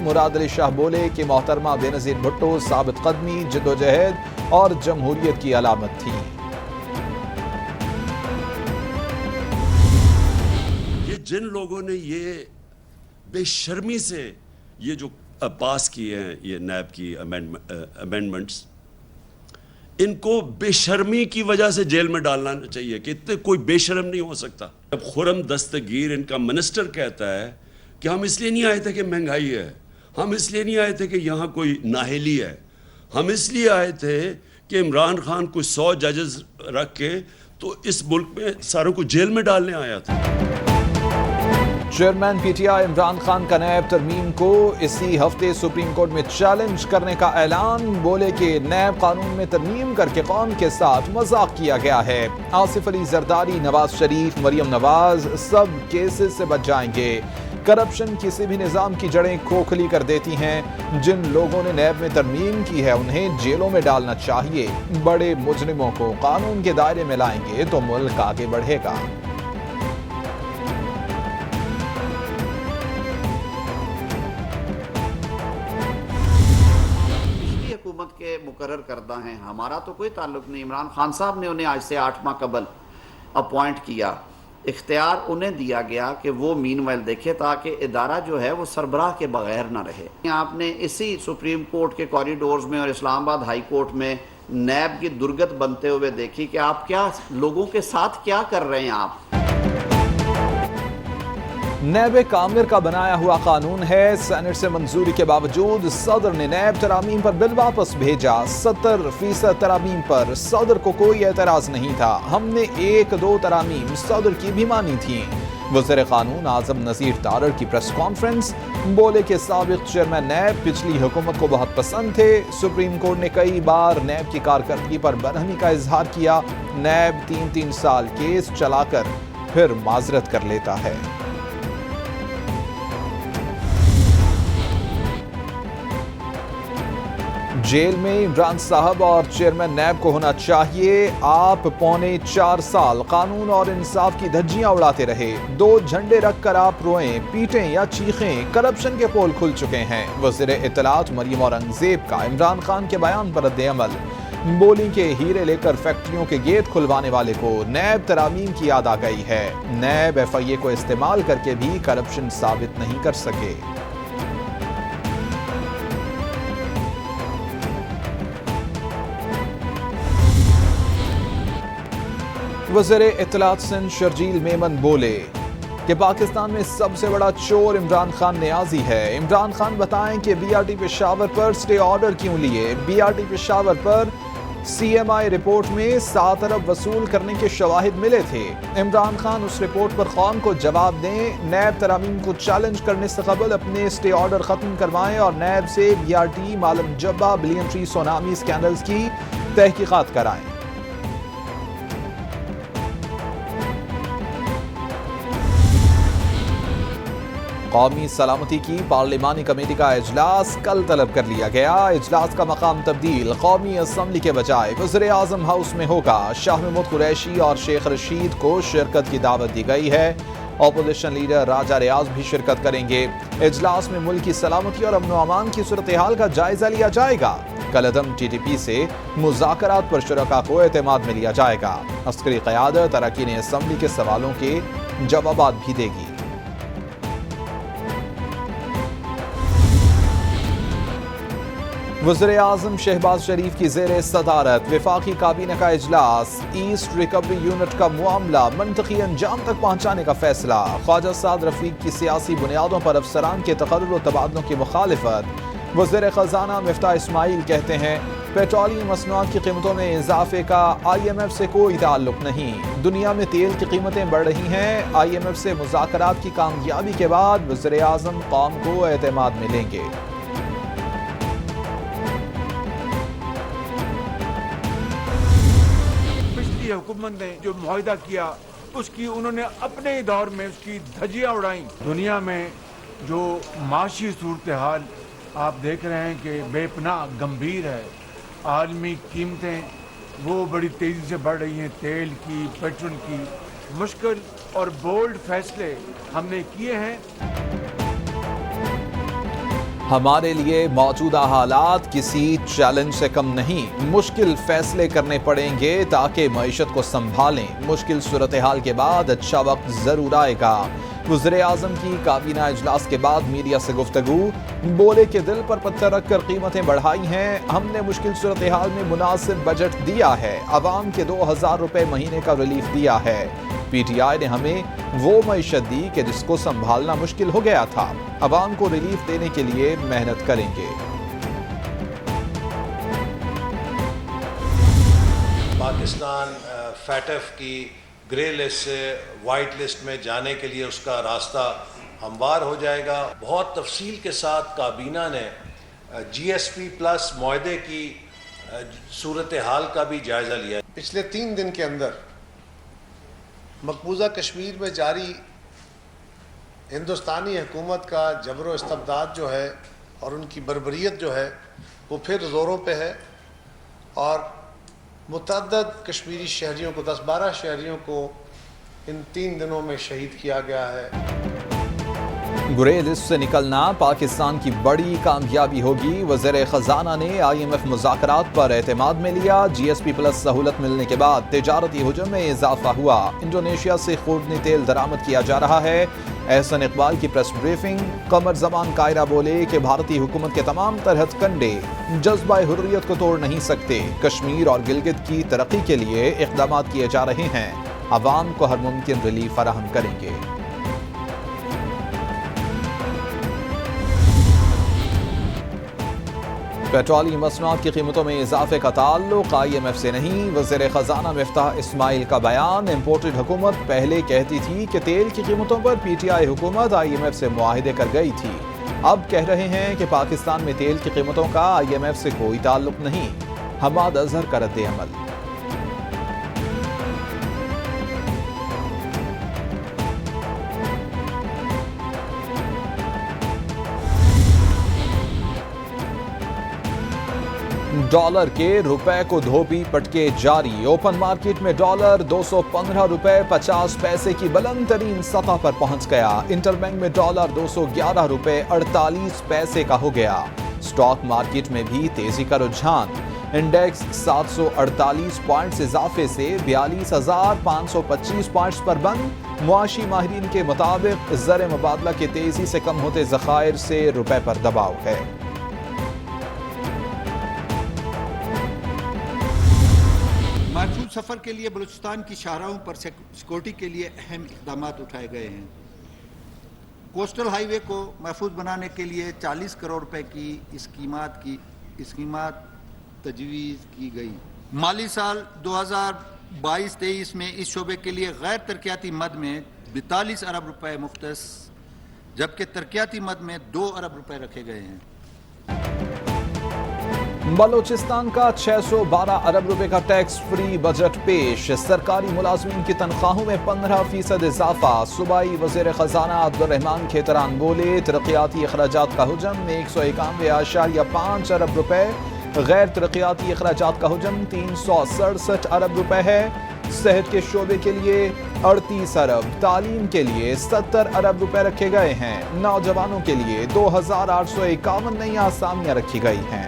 मुराद अली शाह बोले कि मोहतरमा बेनज़ीर भुट्टो साबित कदमी, जद्दोजहद और जमहूरियत की अलामत थी। ये जिन लोगों ने ये बेशर्मी से ये जो पास किए हैं ये नैब की अमेंडमेंट्स, इनको बेशर्मी की वजह से जेल में डालना चाहिए कि इतने कोई बेशर्म नहीं हो सकता। जब खुरम दस्तगीर इनका मिनिस्टर कहता है कि हम इसलिए नहीं आए थे कि महंगाई है, हम इसलिए नहीं आए थे कि यहाँ कोई नाहली है, हम इसलिए आए थे कि इमरान खान को 100 जजेस रख के तो इस मुल्क में सारों को जेल में डालने आया था। चेयरमैन पीटीआई इमरान खान का नैब तरमीम को इसी हफ्ते सुप्रीम कोर्ट में चैलेंज करने का ऐलान। बोले कि नैब कानून में तरमीम करके कौम के साथ मजाक किया गया है। आसिफ अली जरदारी, नवाज शरीफ, मरियम नवाज सब केसेस से बच जाएंगे। करप्शन किसी भी निजाम की जड़ें खोखली कर देती हैं। जिन लोगों ने नैब में तरमीम की है उन्हें जेलों में डालना चाहिए। बड़े मुजरिमों को कानून के दायरे में लाएंगे तो मुल्क आगे बढ़ेगा। हुकूमत के मुकर्रर करदा हैं, हमारा तो कोई ताल्लुक नहीं। इमरान खान साहब ने उन्हें आज से 8 माह कबल अपॉइंट किया, इख्तियार उन्हें दिया गया कि वो मीनवाइल देखे ताकि इदारा जो है वो सरबराह के बगैर ना रहे। आपने इसी सुप्रीम कोर्ट के कॉरिडोर्स में और इस्लामाबाद हाई कोर्ट में नैब की दुर्गत बनते हुए देखी कि आप क्या लोगों के साथ क्या कर रहे हैं। आप नैब कामिर का बनाया हुआ कानून है। सेनेट से मंजूरी के बावजूद सदर ने नैब तरामीम पर बिल वापस भेजा। 70% तरामीम पर सदर को कोई एतराज नहीं था। हमने 1-2 तरामीम सदर की भी मानी थी। वज़ीर कानून आजम नज़ीर तारड़ की प्रेस कॉन्फ्रेंस, बोले कि साबिक चेयरमैन नैब पिछली हुकूमत को बहुत पसंद थे। सुप्रीम कोर्ट ने कई बार नैब की कारकर्दगी पर बरहमी का इजहार किया। नैब 3-3 साल केस चलाकर फिर माजरत कर लेता है। जेल में इमरान साहब और चेयरमैन नैब को होना चाहिए। आप 3.25 साल कानून और इंसाफ की धज्जियां उड़ाते रहे। 2 झंडे रखकर आप रोएं, पीटें या चीखें, करप्शन के पोल खुल चुके हैं। वज़ीर इत्तलात मरियम औरंगजेब का इमरान खान के बयान पर रद्द-ए-अमल। बोली के हीरे लेकर फैक्ट्रियों के गेट खुलवाने वाले को नैब तरामीम की याद आ गई है। नैब FIA को इस्तेमाल करके भी करप्शन साबित नहीं कर सके। वज़ीर इत्तलात सिंध शर्जील मेमन बोले कि पाकिस्तान में सबसे बड़ा चोर इमरान खान नियाजी है। इमरान खान बताएं कि BRT पेशावर पर स्टे ऑर्डर क्यों लिए। BRT पेशावर पर CMI रिपोर्ट में 7 अरब वसूल करने के शवाहिद मिले थे। इमरान खान उस रिपोर्ट पर कौम को जवाब दें। नैब तरामीम को चैलेंज करने से कबल अपने स्टे ऑर्डर खत्म करवाएं और नैब से BRT मालम जब्बा बिलियन ट्री सोनामी स्कैंडल्स की तहकीकात कराएं। कौमी सलामती की पार्लिमानी कमेटी का इजलास कल तलब कर लिया गया। इजलास का मकाम तब्दील कौमी असम्बली के बजाय वज़ीर आज़म हाउस में होगा। शाह महमूद कुरैशी और शेख रशीद को शिरकत की दावत दी गई है। अपोजिशन लीडर राजा रियाज भी शिरकत करेंगे। इजलास में मुल्क की सलामती और अमन अमान की सूरत हाल का जायजा लिया जाएगा। कलअदम TTP से मुज़ाकरात पर शुरका को एतमाद में लिया जाएगा। अस्करी क़यादत अरकान असम्बली के सवालों के जवाबात भी देगी। वज़ीर आज़म शहबाज शरीफ की ज़ेरे सदारत वफाकी काबीना का इजलास। ईस्ट रिकवरी यूनिट का मामला मंतकी अंजाम तक पहुँचाने का फैसला। ख्वाजा साद रफीक की सियासी बुनियादों पर अफसरान के तकर्रुर और तबादलों की मुखालिफत। वज़ीर ख़जाना मिफ्ताह इस्माइल कहते हैं पेट्रोलियम मसनूआत की कीमतों में इजाफे का IMF से कोई ताल्लुक नहीं। दुनिया में तेल की कीमतें बढ़ रही हैं। IMF से मुज़ाकरात की कामयाबी के बाद वज़ीर आज़म कौम को एतमाद में लेंगे। हुकूमत ने जो मुआहिदा किया उसकी उन्होंने अपने दौर में उसकी धज्जियां उड़ाई। दुनिया में जो माशी सूरत हाल आप देख रहे हैं कि बेपनाह गंभीर है। आलमी कीमतें वो बड़ी तेज़ी से बढ़ रही हैं, तेल की, पेट्रोल की। मुश्किल और बोल्ड फैसले हमने किए हैं। हमारे लिए मौजूदा हालात किसी चैलेंज से कम नहीं। मुश्किल फैसले करने पड़ेंगे ताकि मईशत को संभालें। मुश्किल सूरत हाल के बाद अच्छा वक्त जरूर आएगा। वज़ीर आज़म की काबीना इजलास के बाद मीडिया से गुफ्तगू, बोले कि दिल पर पत्थर रखकर कीमतें बढ़ाई हैं। हमने मुश्किल सूरत हाल में मुनासिब बजट दिया है। अवाम के 2000 रुपए महीने का रिलीफ दिया है। PTI ने हमें वो मईशत दी कि जिसको संभालना मुश्किल हो गया था। अवाम को रिलीफ देने के लिए मेहनत करेंगे। पाकिस्तान फैटफ की ग्रे लिस्ट से वाइट लिस्ट में जाने के लिए उसका रास्ता हमवार हो जाएगा। बहुत तफसील के साथ काबीना ने GSP प्लस मुआहदे की सूरत हाल का भी जायज़ा लिया। पिछले 3 दिन के अंदर मकबूजा कश्मीर में जारी हिंदुस्तानी हुकूमत का जबर इस्तबदाद जो है और उनकी बर्बरियत जो है वो फिर ज़ोरों पे है और मुतअद्दद कश्मीरी शहरियों को 10-12 शहरियों को इन 3 दिनों में शहीद किया गया है। ग्रे लिस्ट से निकलना पाकिस्तान की बड़ी कामयाबी होगी। वज़ीर ख़जाना ने IMF मुज़ाकरात पर एतमाद में लिया। GSP प्लस सहूलत मिलने के बाद तिजारती हुजूम में इजाफा हुआ। इंडोनेशिया से खूर्दनी तेल दरामद किया जा रहा है। एहसन इकबाल की प्रेस ब्रीफिंग। कमर ज़मान कायरा बोले कि भारतीय हुकूमत के तमाम तरह हथकंडे जज्बा हुर्रियत को तोड़ नहीं सकते। कश्मीर और गिलगित की तरक्की के लिए इक़दाम किए जा रहे हैं। अवाम को हर मुमकिन रिलीफ फराहम करेंगे। पेट्रोलियम मसनूआत की कीमतों में इजाफे का ताल्लुक IMF से नहीं। वज़ीर ख़जाना मिफ्ताह इस्माइल का बयान। इम्पोर्टेड हुकूमत पहले कहती थी कि तेल की कीमतों पर PTI हुकूमत IMF से मुआहिदे कर गई थी। अब कह रहे हैं कि पाकिस्तान में तेल की कीमतों का IMF से कोई ताल्लुक नहीं। हमाद अजहर का रद्द अमल। डॉलर के रुपए को धोबी पटके जारी। ओपन मार्केट में डॉलर 215 रुपए 50 पैसे की बुलंद तरीन सतह पर पहुंच गया। इंटरबैंक में डॉलर 211 रुपए 48 पैसे का हो गया। स्टॉक मार्केट में भी तेजी का रुझान। इंडेक्स 748 पॉइंट्स इजाफे से 42,525 पॉइंट्स पर बंद। मुआशी माहिरीन के मुताबिक ज़र मुबादला के तेजी से कम होते ज़खायर से रुपए पर दबाव है। महफूज सफ़र के लिए बलूचिस्तान की शाहराहों पर सिक्योरिटी के लिए अहम इक़दाम उठाए गए हैं। कोस्टल हाईवे को महफूज बनाने के लिए 40 करोड़ रुपए की स्कीमात तजवीज़ की गई। माली साल 2022-23 में इस शोबे के लिए गैर तरक्याती मद में 42 अरब रुपए मुख्तस, जबकि तरक्याती मद में 2 अरब रुपए रखे गए हैं। बलोचिस्तान का 612 अरब रुपए का टैक्स फ्री बजट पेश। सरकारी मुलाजमीन की तनख्वाहों में 15% इजाफा। सूबाई वज़ीर ख़जाना अब्दुर्रहमान खेतरान बोले, तरक्याती अखराजात का हुजम 191.5 अरब रुपए, गैर तरक्याती अखराजात का हुजम 367 अरब रुपए है। सेहत के शोबे के लिए 38 अरब, तालीम के लिए 70 अरब रुपए रखे गए हैं। नौजवानों के लिए 2851 नई आसामियां रखी गई हैं।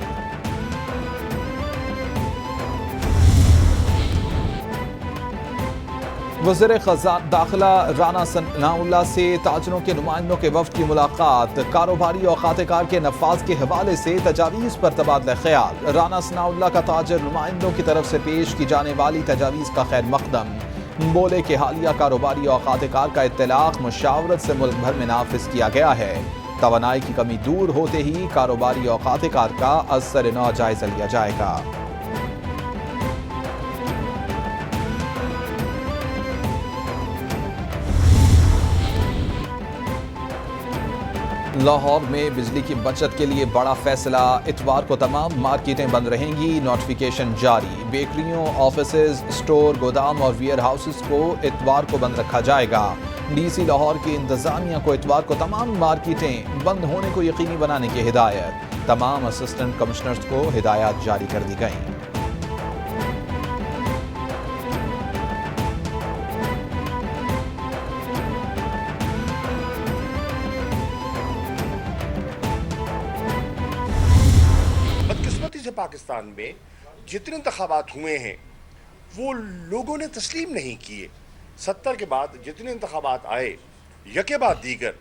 वज़ीर दाखिला राना सनाउल्लाह से ताजरों के नुमाइंदों के वफ्द की मुलाकात। कारोबारी और खातेकार के नफाज के हवाले से तजावीज़ पर तबादला ख्याल। राना सनाउल्लाह का ताजर नुमाइंदों की तरफ से पेश की जाने वाली तजावीज़ का खैर मकदम। बोले कि हालिया कारोबारी और खातेकार का इत्तलाक मुशावरत से मुल्क भर में नाफिज किया गया है। तवानाई की कमी दूर होते ही कारोबारी और खातेकार का असर नौ जायजा लिया जाएगा। लाहौर में बिजली की बचत के लिए बड़ा फैसला। इतवार को तमाम मार्केटें बंद रहेंगी। नोटिफिकेशन जारी। बेकरियों, ऑफिसेज, स्टोर, गोदाम और वेयर हाउसेस को इतवार को बंद रखा जाएगा। DC लाहौर की इंतजामिया को इतवार को तमाम मार्केटें बंद होने को यकीनी बनाने की हिदायत। तमाम असिस्टेंट कमिश्नर्स को हिदायत जारी कर दी गई। पाकिस्तान में जितने इंतखाबात हुए हैं वो लोगों ने तस्लीम नहीं किए। 70 के बाद जितने इंतखाबात आए यके बाद दीगर,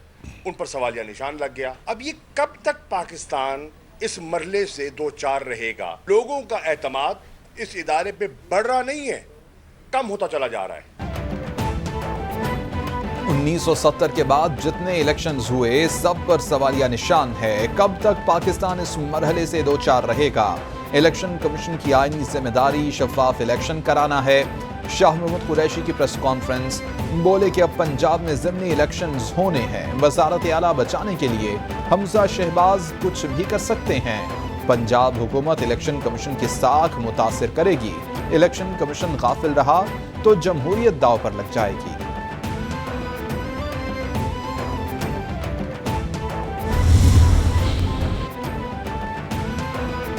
उन पर सवालिया निशान लग गया। अब ये कब तक पाकिस्तान इस मरहले से दो चार रहेगा? लोगों का एतमाद इस इदारे पे बढ़ रहा नहीं है, कम होता चला जा रहा है। 1970 के बाद जितने इलेक्शंस हुए सब पर सवालिया निशान है। कब तक पाकिस्तान इस मरहले से दो चार रहेगा? इलेक्शन कमीशन की आईनी जिम्मेदारी शफाफ इलेक्शन कराना है। शाह महमूद कुरैशी की प्रेस कॉन्फ्रेंस, बोले कि अब पंजाब में ज़िमनी इलेक्शंस होने हैं। वजारत आला बचाने के लिए हमजा शहबाज कुछ भी कर सकते हैं। पंजाब हुकूमत इलेक्शन कमीशन की साख मुतासिर करेगी। इलेक्शन कमीशन गाफिल रहा तो जमहूरियत दाव पर लग जाएगी।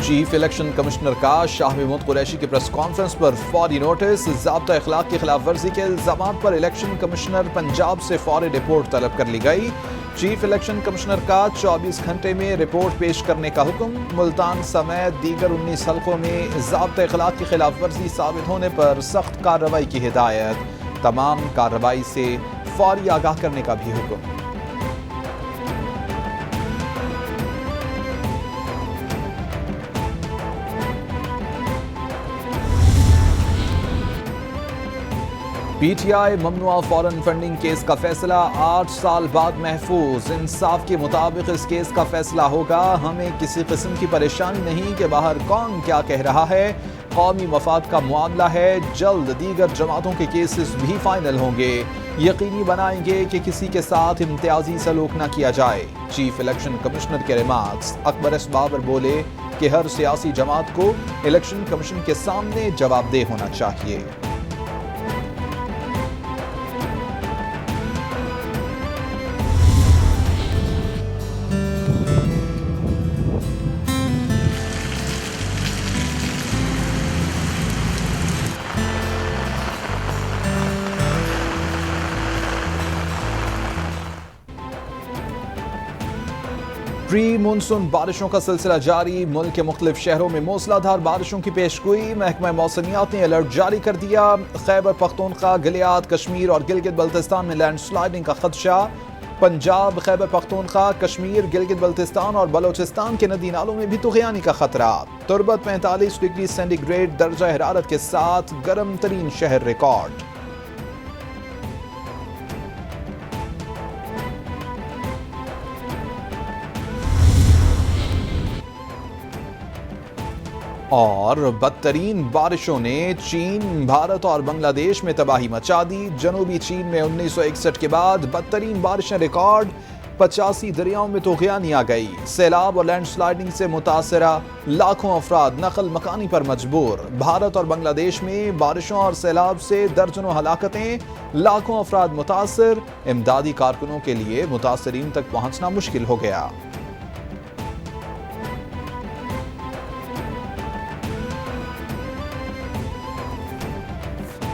चीफ इलेक्शन कमिश्नर का शाह महमूद कुरैशी की प्रेस कॉन्फ्रेंस पर फौरी नोटिस। ज़ाब्ता इखलाक की खिलाफ वर्जी के इल्जामात पर इलेक्शन कमिश्नर पंजाब से फौरी रिपोर्ट तलब कर ली गई। चीफ इलेक्शन कमिश्नर का 24 घंटे में रिपोर्ट पेश करने का हुक्म। मुल्तान समेत दीगर 19 हल्कों में ज़ाब्ता इखलाक की खिलाफ वर्जी साबित होने पर सख्त कार्रवाई की हिदायत। तमाम कार्रवाई से फौरी आगाह करने का भी हुक्म। पीटीआई ममनुआ फॉरेन फंडिंग केस का फैसला 8 साल बाद महफूज। इंसाफ के मुताबिक इस केस का फैसला होगा। हमें किसी किस्म की परेशानी नहीं कि बाहर कौन क्या कह रहा है। कौमी मफाद का मामला है। जल्द दीगर जमातों के केसेस भी फाइनल होंगे। यकीनी बनाएंगे कि किसी के साथ इम्तियाजी सलूक न किया जाए। चीफ इलेक्शन कमिश्नर के रिमार्क्स। अकबर एस बाबर बोले कि हर सियासी जमात को इलेक्शन कमीशन के सामने जवाबदेह होना चाहिए। प्री मानसून बारिशों का सिलसिला जारी। मुल्क के मुख्तलिफ शहरों में मूसलाधार बारिशों की पेशगोई। महकमा मौसमियात ने अलर्ट जारी कर दिया। खैबर पख्तूनख्वा, गिलियाद, कश्मीर और गिलगित बल्तिस्तान में लैंडस्लाइडिंग का खदशा। पंजाब, खैबर पख्तूनख्वा, कश्मीर, गिलगित बल्तिस्तान और बलोचिस्तान के नदी नालों में भी तुग़यानी का खतरा। तुरबत 45 डिग्री सेंटीग्रेड दर्जा हरारत के साथ गर्म तरीन शहर रिकॉर्ड। और बदतरीन बारिशों ने चीन, भारत और बांग्लादेश में तबाही मचा दी। जनूबी चीन में 1961 के बाद बदतरीन बारिशें रिकॉर्ड। 85 दरियाओं में तुग़यानी आ गई। सैलाब और लैंडस्लाइडिंग से मुतासरा लाखों अफराद नकल मकानी पर मजबूर। भारत और बांग्लादेश में बारिशों और सैलाब से दर्जनों हलाकतें, लाखों अफराद मुतासर। इमदादी कारकुनों के लिए मुतासरीन तक पहुंचना मुश्किल हो गया।